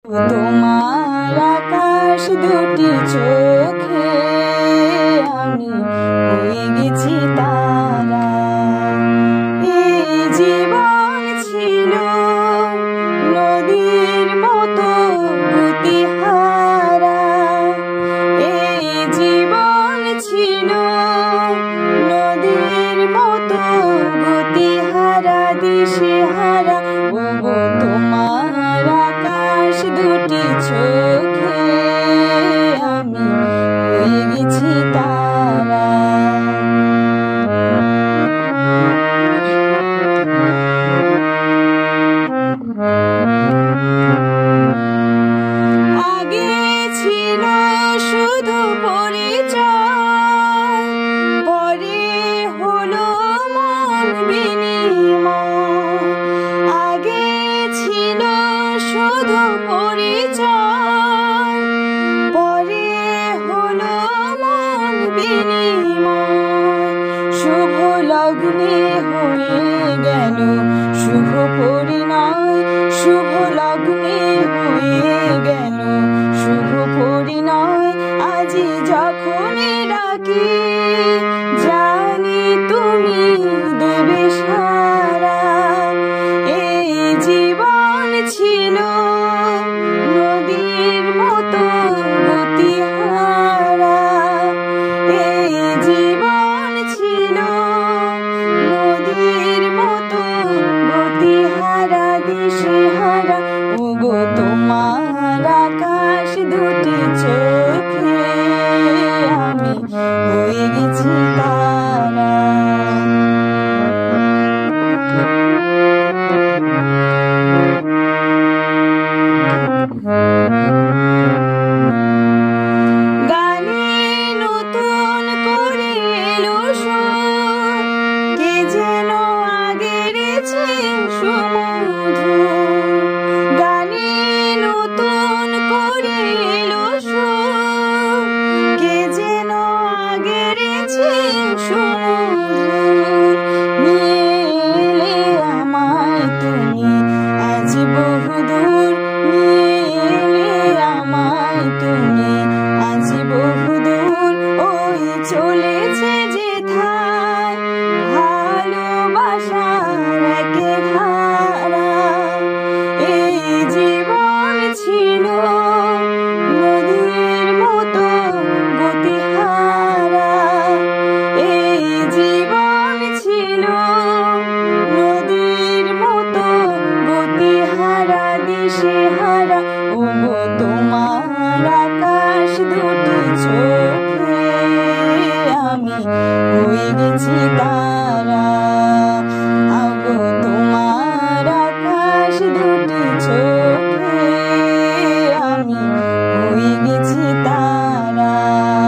তোমার আকাশ দুটি চোখে আমি হয়ে গেছি তারা। এই জীবন ছিল নদীর মতো গতিহারা, এই জীবন ছিল নদীর মতো গতিহারা, দিশেহারা। ওগো তোমার আকাশ দুটি চোখে আমি হয়ে গেছি তারা। আগে ছিল শুধু পরিচয়, পরে হলো মন বিনিময়। আগে ছিল শুধু পরিচয়, পরে হলো মন বিনিময়। শুভ লগ্নে হয়ে গেল শুভ পরিণয়, শুভ লগ্নে হয়ে গেল শুভ পরিণয়। আজি যখনই ডাকি জানি তুমি দেবে সারা। এই জীবন ছিল নদীর মতো গতিহারা, এই জীবন ছিল নদীর মতো গতিহারা, দিশেহারা। ওগো তোমার আকাশ দুটি চোখে আমি হয়ে গেছি তারা।